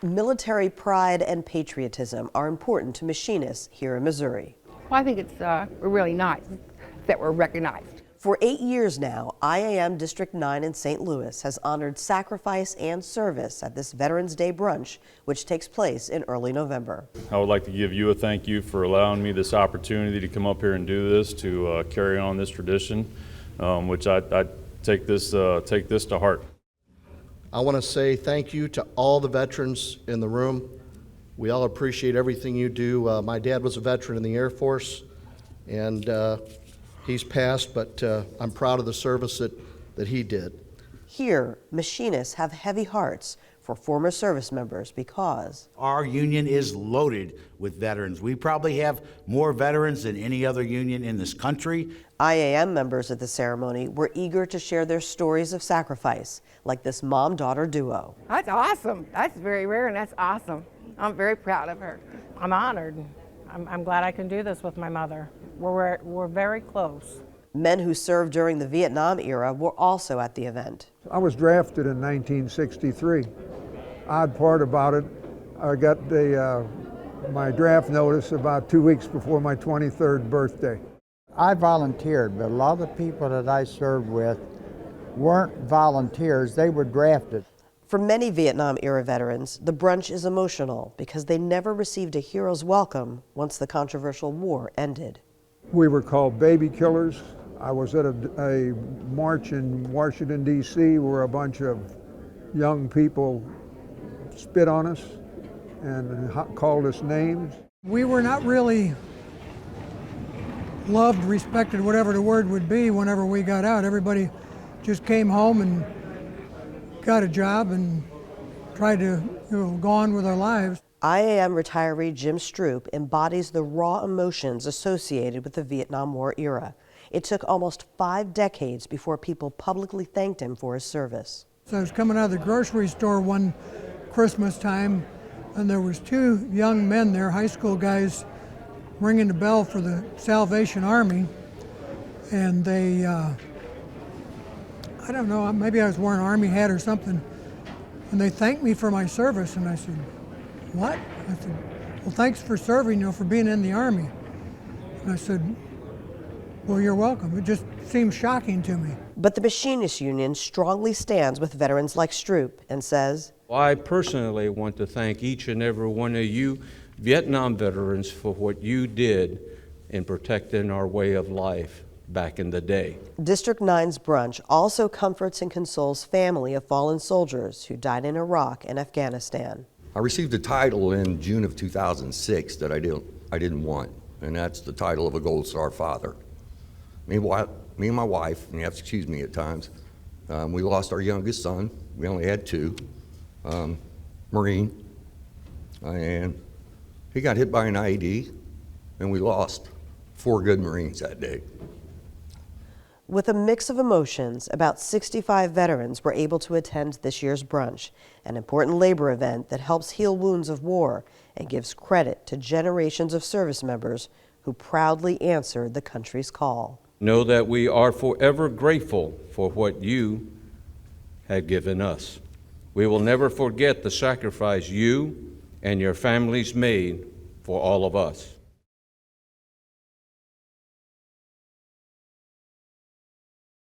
Military pride and patriotism are important to machinists here in Missouri. Well, I think it's really nice that we're recognized. For 8 years now, IAM District 9 in St. Louis has honored sacrifice and service at this Veterans Day Brunch, which takes place in early November. I would like to give you a thank you for allowing me this opportunity to come up here and do this, to carry on this tradition, which I take this to heart. I want to say thank you to all the veterans in the room. We all appreciate everything you do. My dad was a veteran in the Air Force, and he's passed, but I'm proud of the service that he did. Here, machinists have heavy hearts for former service members because our union is loaded with veterans. We probably have more veterans than any other union in this country. IAM members at the ceremony were eager to share their stories of sacrifice, like this mom-daughter duo. That's awesome. That's very rare, and that's awesome. I'm very proud of her. I'm honored. I'm glad I can do this with my mother. We're very close. Men who served during the Vietnam era were also at the event. I was drafted in 1963. Odd part about it, I got my draft notice about 2 weeks before my 23rd birthday. I volunteered, but a lot of the people that I served with weren't volunteers, they were drafted. For many Vietnam-era veterans, the brunch is emotional because they never received a hero's welcome once the controversial war ended. We were called baby killers. I was at a march in Washington, D.C. where a bunch of young people spit on us and called us names. We were not really loved, respected, whatever the word would be whenever we got out. Everybody just came home and got a job and tried to go on with our lives. IAM retiree Jim Stroop embodies the raw emotions associated with the Vietnam War era. It took almost 5 decades before people publicly thanked him for his service. So I was coming out of the grocery store one Christmas time, and there was 2 young men there, high school guys, ringing the bell for the Salvation Army, and they, I don't know, maybe I was wearing an Army hat or something, and they thanked me for my service, and I said, "What?" I said, "Well, thanks for serving, for being in the Army." And I said, "Well, you're welcome." It just seemed shocking to me. But the Machinists Union strongly stands with veterans like Stroop and says, I personally want to thank each and every one of you Vietnam veterans for what you did in protecting our way of life back in the day. District 9's brunch also comforts and consoles family of fallen soldiers who died in Iraq and Afghanistan. I received a title in June of 2006 that I didn't want, and that's the title of a Gold Star father. Me and my wife, and you have to excuse me at times, we lost our youngest son. We only had 2, Marine, and he got hit by an IED, and we lost 4 good Marines that day. With a mix of emotions, about 65 veterans were able to attend this year's brunch, an important labor event that helps heal wounds of war and gives credit to generations of service members who proudly answered the country's call. Know that we are forever grateful for what you have given us. We will never forget the sacrifice you and your families made for all of us.